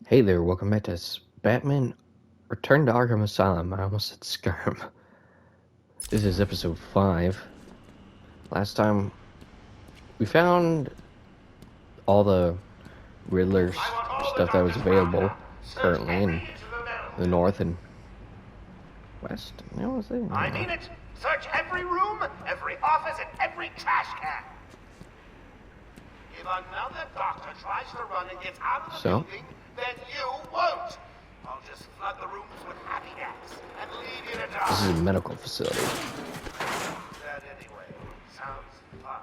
Hey there, welcome back to Batman Return to Arkham Asylum. I almost said Skyrim. This is episode 5. Last time we found all the Riddler stuff that was available currently in the north and west. No, was it? I mean it. Search every room, every office, and every trash can. If another doctor tries to run and gets out of the building, then you won't. I'll just flood the rooms with happy gas and leave you to die. This is a medical facility. That anyway. Sounds fun.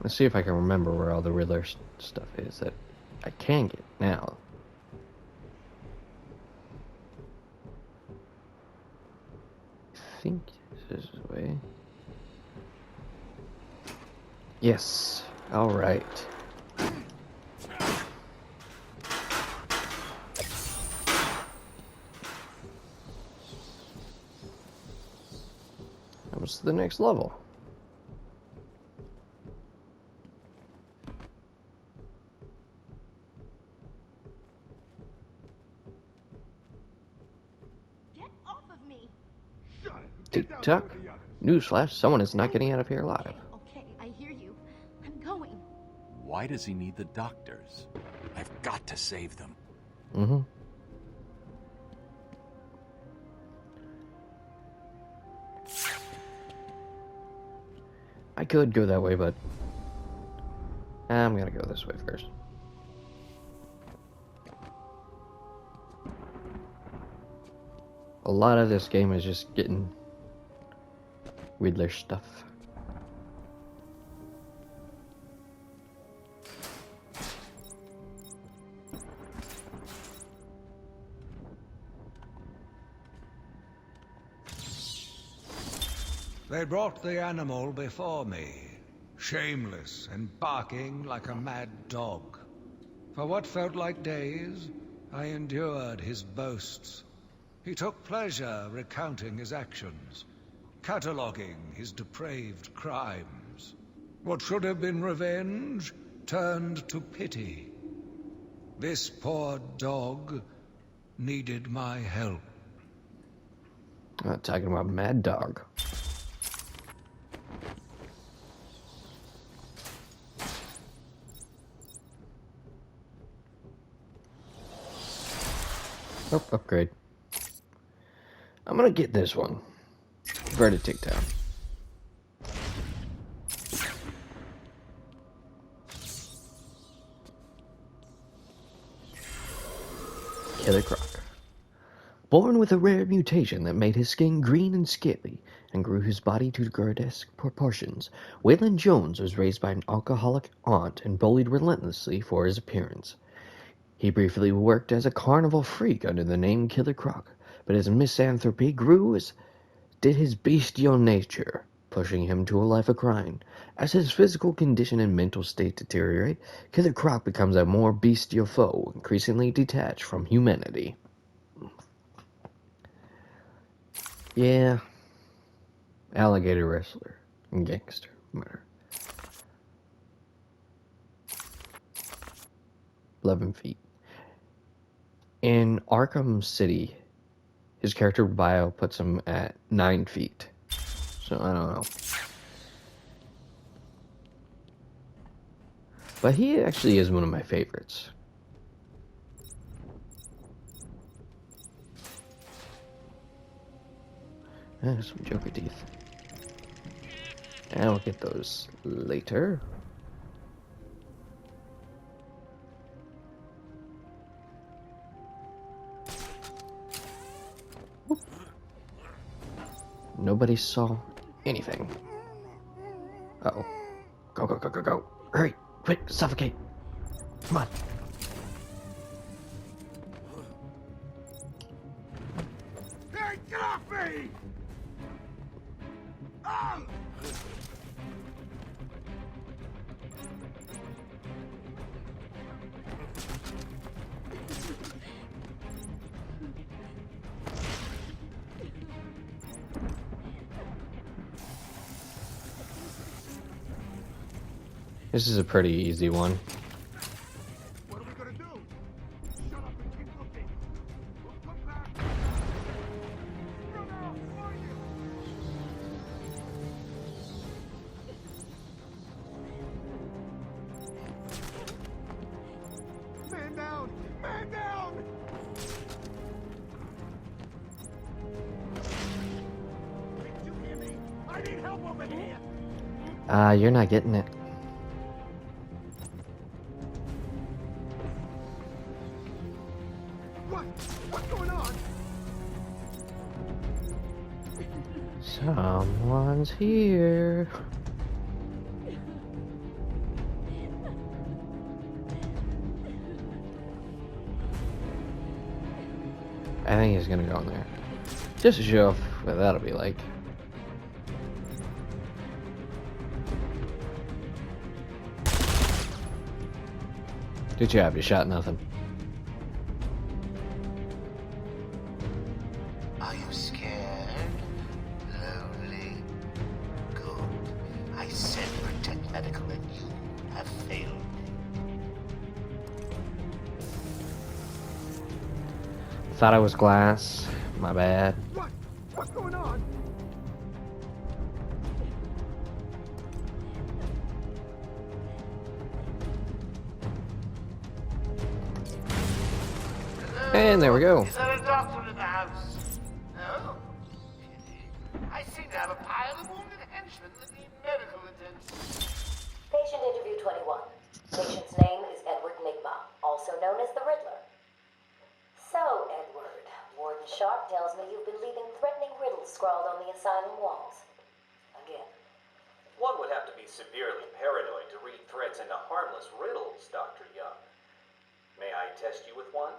Let's see if I can remember where all the Riddler stuff is that I can get now. I think this is the way. Yes. All right. That was the next level. Get off of me. Tick-tock. Newsflash, someone is not getting out of here alive. Okay, I hear you. I'm going. Why does he need the doctors? I've got to save them. Mm-hmm. I could go that way, but I'm gonna go this way first. A lot of this game is just getting Riddler stuff. They brought the animal before me, shameless and barking like a mad dog. For what felt like days, I endured his boasts. He took pleasure recounting his actions, cataloguing his depraved crimes. What should have been revenge turned to pity. This poor dog needed my help. I'm not talking about Mad Dog. Oh, upgrade. I'm gonna get this one. Verted Tick-Town. Killer Croc. Born with a rare mutation that made his skin green and scaly and grew his body to grotesque proportions, Waylon Jones was raised by an alcoholic aunt and bullied relentlessly for his appearance. He briefly worked as a carnival freak under the name Killer Croc, but his misanthropy grew as did his bestial nature, pushing him to a life of crime. As his physical condition and mental state deteriorate, Killer Croc becomes a more bestial foe, increasingly detached from humanity. Yeah. Alligator wrestler and gangster murder. 11 feet. In Arkham City, his character bio puts him at 9 feet. So, I don't know. But he actually is one of my favorites. Some Joker teeth. And I'll get those later. Whoop. Nobody saw anything. Uh-oh. Go, go, go, go, go. Hurry, quick, suffocate. Come on. Hey, get off me! This is a pretty easy one. What are we gonna do? Shut up and keep looking. We'll come back. Run out, find him. Man down! Man down! Did you hear me? I need help over here! You're not getting it. What? What's going on? Someone's here. I think he's gonna go in there. Just to show off what that'll be like. Good job, you shot nothing. Are you scared? Lonely? Good. I said protect medical and you have failed me. Thought I was glass. My bad. What? What's going on? And there we go. Is there a doctor in the house? No? Pity. I seem to have a pile of wounded henchmen that need medical attention. Patient interview 21. Patient's name is Edward Nigma, also known as the Riddler. So, Edward, Warden Sharp tells me you've been leaving threatening riddles scrawled on the asylum walls. Again. One would have to be severely paranoid to read threats into harmless riddles, Dr. Young. May I test you with one?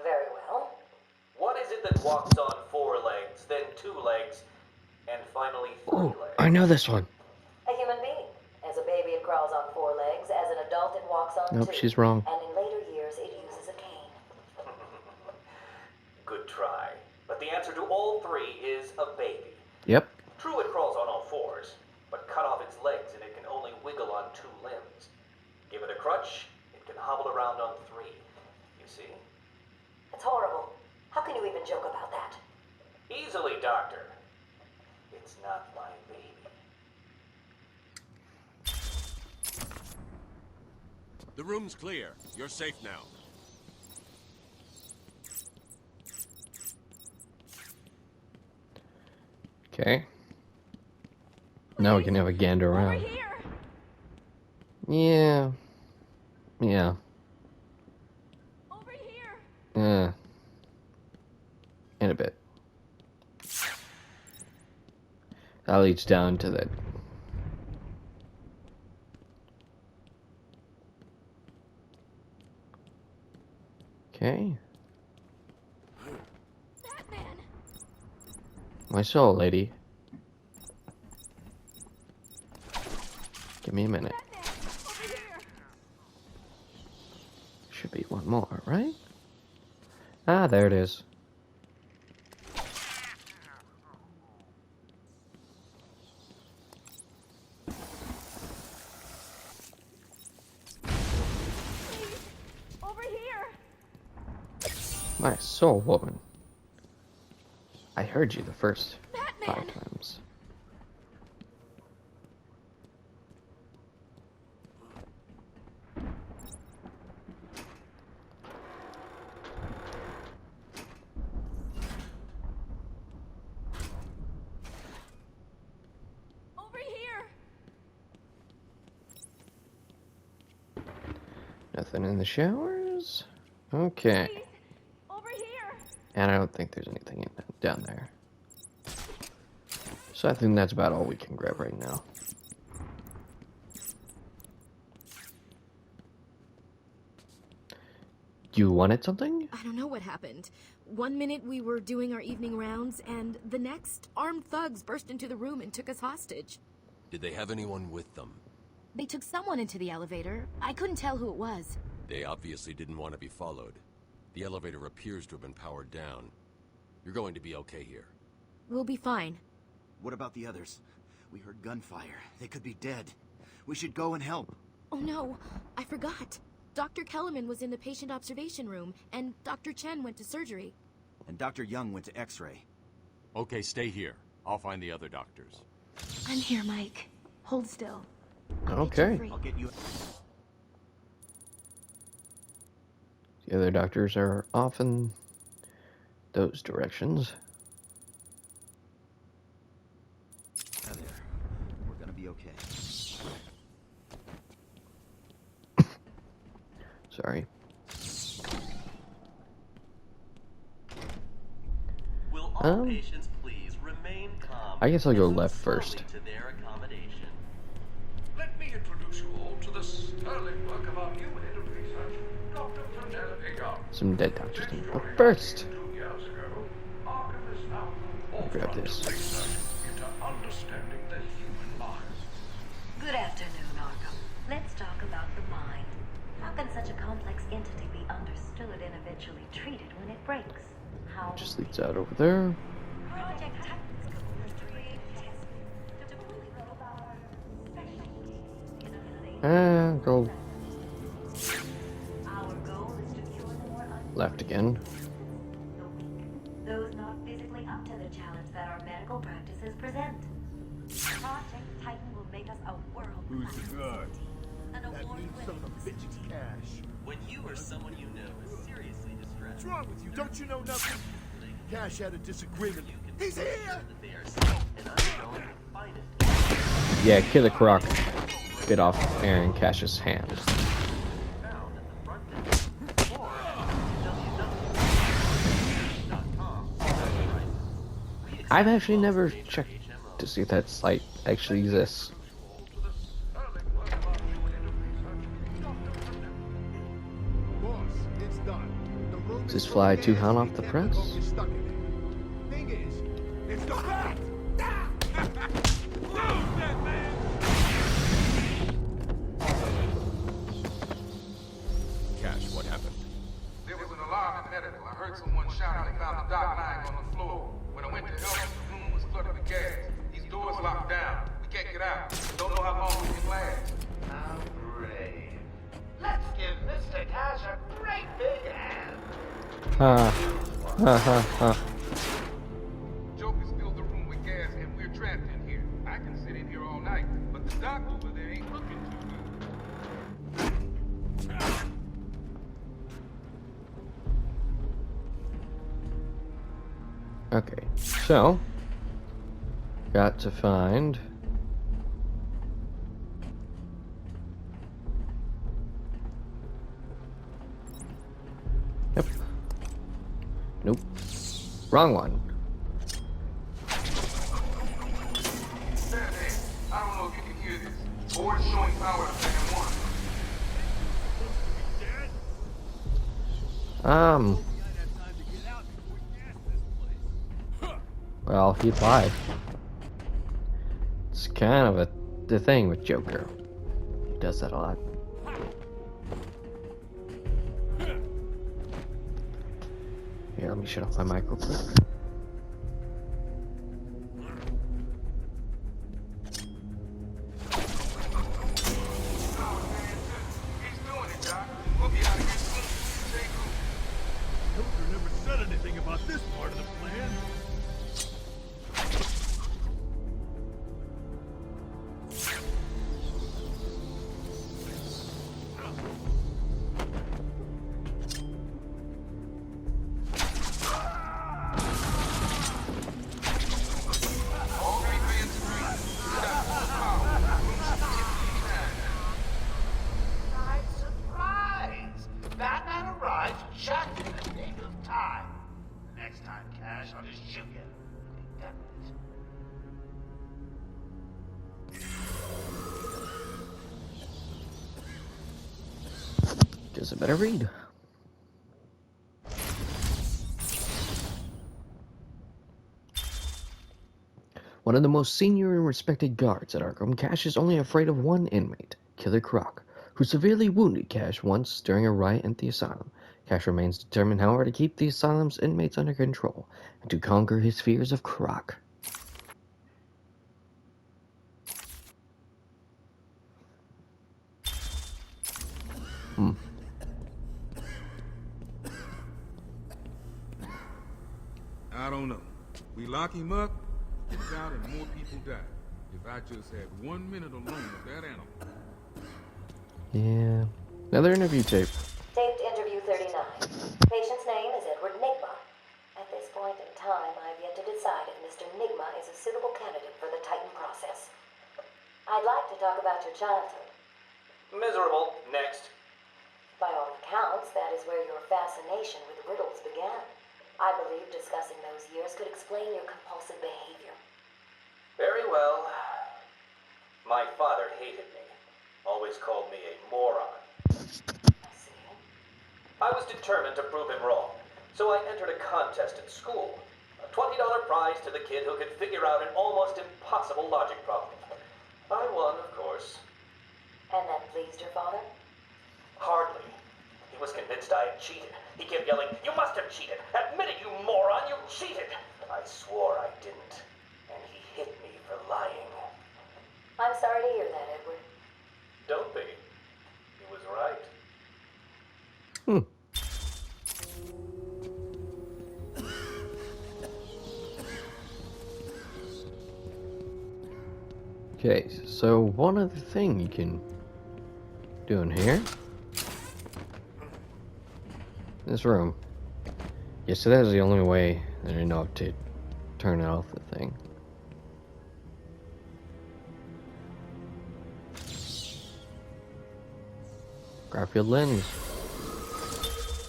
Very well. What is it that walks on 4 legs, then 2 legs, and finally 3 Oh, legs? I know this one. A human being. As a baby, it crawls on 4 legs. As an adult, it walks on 2. Nope, she's wrong. And in later years, it uses a cane. Good try. But the answer to all 3 is a baby. Yep. True, it crawls on all 4s, but cut off its legs and it can only wiggle on 2 limbs. Give it a crutch, it can hobble around on 3. You see? It's horrible. How can you even joke about that? Easily, Doctor. It's not my baby. The room's clear. You're safe now. Okay. Now we can have a gander Over around. here! Yeah. Yeah. Over here! Yeah. In a bit. That leads down to the... Okay. Batman! My soul, lady. Give me a minute. Batman! Over here! Should be one more, right? Ah, there it is. Please! Over here! My soul woman. I heard you the first Batman! 5 times. Over here! Nothing in the showers? Okay. Please! Over here! And I don't think there's anything down there. So I think that's about all we can grab right now. You wanted something? I don't know what happened. One minute we were doing our evening rounds, and the next, armed thugs burst into the room and took us hostage. Did they have anyone with them? They took someone into the elevator. I couldn't tell who it was. They obviously didn't want to be followed. The elevator appears to have been powered down. You're going to be okay here. We'll be fine. What about the others? We heard gunfire. They could be dead. We should go and help. Oh no, I forgot. Dr. Kellerman was in the patient observation room, and Dr. Chen went to surgery. And Dr. Young went to X-ray. Okay, stay here. I'll find the other doctors. I'm here, Mike. Hold still. Okay. I'll get you... The other doctors are off in those directions. Ah, there. We're gonna be okay. Sorry. Will all patients please remain calm? I guess I'll go and move left slowly first. to their accommodation. Let me introduce you all to the sterling work of our new head of research, Dr. Penelope Young. Some dead doctors. But first, 2 years ago, Arkham is now I'll grab this. research into understanding the human mind. Good afternoon, Arkham. Let's talk about the mind. How can such a complex entity be understood and eventually treated when it breaks? How Just leads out over there. Project Titan's goal is to create a test to fully grow our specialty in a Go Our goal is to cure the more left again. the weak, those not physically up to the challenge that our medical practices present. Project Titan will make us a world-class entity. An award-winning institute. When you or someone you know is seriously distressed, What's wrong with you? Don't you know nothing? Cash had a disagreement. He's here! that they are safe and undergoing the finest Yeah, Killer Croc bit off Aaron Cash's hand. found at the front desk or www.com. I've actually never checked to see if that site actually exists. Boss, it's done. The room Does is this fly so too nasty, hot off you the can't look press? over, you're stuck in it. Thing is, it's the bat! Cash, what happened? There was an alarm in medical. I heard someone shout and they found the doc lying on the floor. When I went to help him, the room was flooded with gas. These doors locked down. We can't get out. Don't know how long we can last. How brave. Let's give Mr. Cash a great big hand. Joker's filled the room with gas and we're trapped in here. I can sit in here all night, but the doc over there ain't looking too good. Okay, so got to find Yep. Nope. Wrong one. Stand there. I don't know if you can hear this. Board showing power to fan 1. Well, he lied. It's kind of the thing with Joker. He does that a lot. Here, let me shut off my mic real quick. He's doing it, Doc. We'll be out of here soon. Stay cool. Joker never said anything about this part of the plan. Okay, fans agree. We got full power. Room should be empty anytime. Surprise! Batman arrives just in the nick of time. Next time, Cash, I'll just shoot you. Be done with it. Guess I better read. One of the most senior and respected guards at Arkham, Cash is only afraid of one inmate, Killer Croc, who severely wounded Cash once during a riot at the asylum. Cash remains determined, however, to keep the asylum's inmates under control and to conquer his fears of Croc. I don't know. We lock him up, he gets out, and more people die. If I just had 1 minute alone with that animal. Yeah. Another interview tape. Taped interview 39. Patient's name is Edward Nigma. At this point in time, I've yet to decide if Mr. Nigma is a suitable candidate for the Titan process. I'd like to talk about your childhood. Miserable. Next. By all accounts, that is where your fascination with riddles began. I believe discussing those years could explain your compulsive behavior. Very well. My father hated me. Always called me a moron. I see. I was determined to prove him wrong, so I entered a contest at school. A $20 prize to the kid who could figure out an almost impossible logic problem. I won, of course. And that pleased your father? Hardly. He was convinced I had cheated. He kept yelling, "You must have cheated! Admit it, you moron! You cheated!" I swore I didn't, and he hit me for lying. I'm sorry to hear that, Edward. Don't be. He was right. Okay, so one other thing you can do in here. This room. Yes, so that is the only way that I know to turn off the thing. Garfield Lens.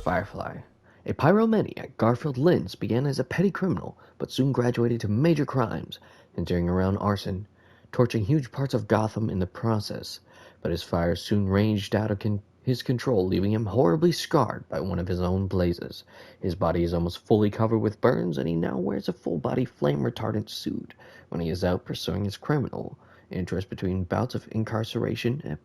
Firefly. A pyromaniac, Garfield Lens began as a petty criminal, but soon graduated to major crimes, centering around arson, torching huge parts of Gotham in the process. But his fire soon ranged out of his control, leaving him horribly scarred by one of his own blazes. His body is almost fully covered with burns, and he now wears a full-body flame-retardant suit when he is out pursuing his criminal interest between bouts of incarceration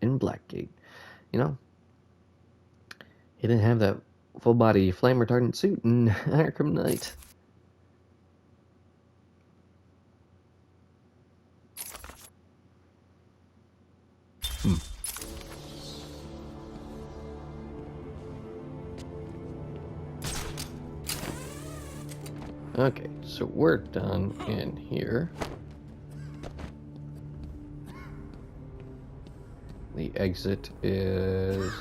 in Blackgate. You know, he didn't have that full-body flame-retardant suit in Arkham Knight. Okay, so we're done in here. The exit is...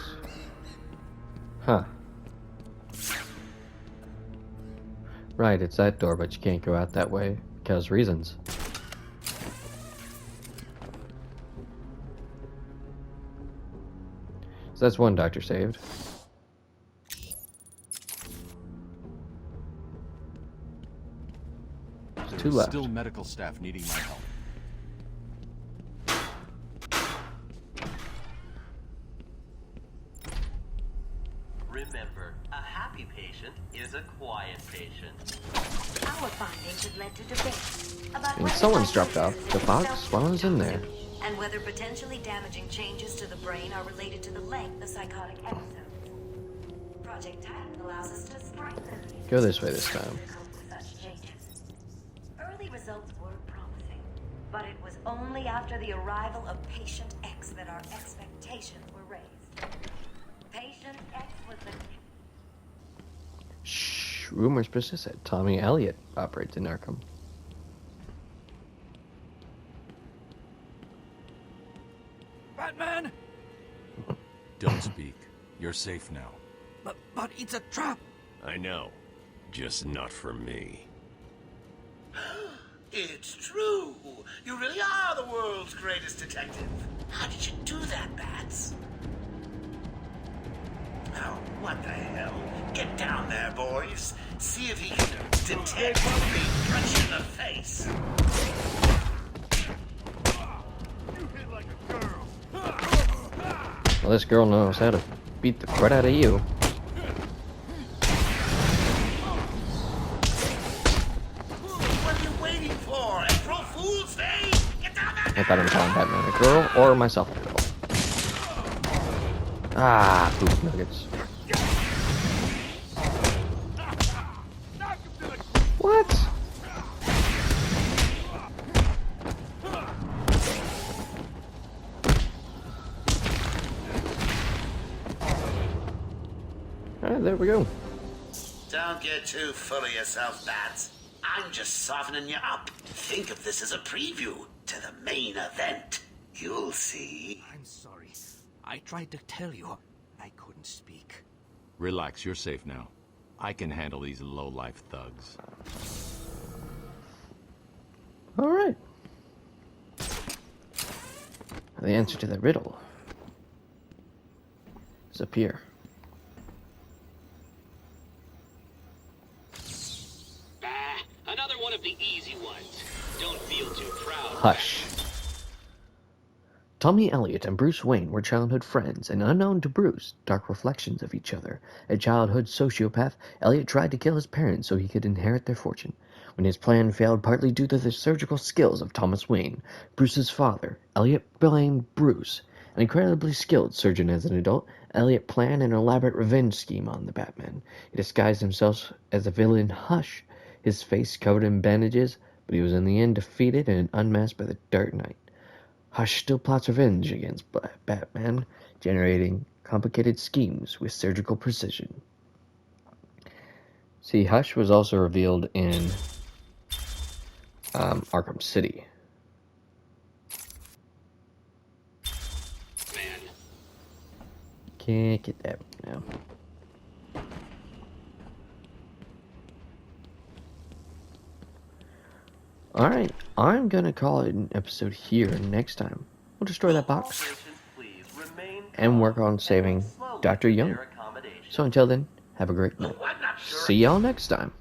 Right, it's that door, but you can't go out that way because reasons. So that's one doctor saved. There's two left. Still medical staff needing my help. Remember, a happy patient is a quiet patient. Our findings have led to debate about And someone's dropped off. The box? While I was in there. And whether potentially damaging changes to the brain are related to the length of psychotic episodes. Project Titan allows us to strengthen Go this way this time. such changes. Early results were promising, but it was only after the arrival of Patient X that our expectations were raised. Patient X was the... Shh, rumors persist that Tommy Elliott operates in Arkham. Batman! Don't speak. You're safe now. But it's a trap! I know. Just not for me. It's true. You really are the world's greatest detective. How did you do that, Bats? Oh, what the hell? Get down there, boys. See if he can detect the punch in the face. You hit like a girl. Well, this girl knows how to beat the crud out of you. What are you waiting for? April Fool's Day? Get down there now! I thought I was calling Batman a girl or myself a girl. Ah, poop nuggets. What? Alright, there we go. Don't get too full of yourself, Bats. I'm just softening you up. Think of this as a preview to the main event. You'll see. I'm sorry. I tried to tell you. I couldn't speak. Relax, you're safe now. I can handle these low-life thugs. Alright. The answer to the riddle is up here. Another one of the easy ones. Don't feel too proud. Hush. Tommy Elliot and Bruce Wayne were childhood friends, and unknown to Bruce, dark reflections of each other. A childhood sociopath, Elliot tried to kill his parents so he could inherit their fortune. When his plan failed partly due to the surgical skills of Thomas Wayne, Bruce's father, Elliot blamed Bruce. An incredibly skilled surgeon as an adult, Elliot planned an elaborate revenge scheme on the Batman. He disguised himself as the villain Hush, his face covered in bandages, but he was in the end defeated and unmasked by the Dark Knight. Hush still plots revenge against Batman, generating complicated schemes with surgical precision. See, Hush was also revealed in Arkham City. Man. Can't get that now. Alright, I'm gonna call it an episode here. Next time, we'll destroy that box and work on saving Dr. Young. So until then, have a great night. See y'all next time.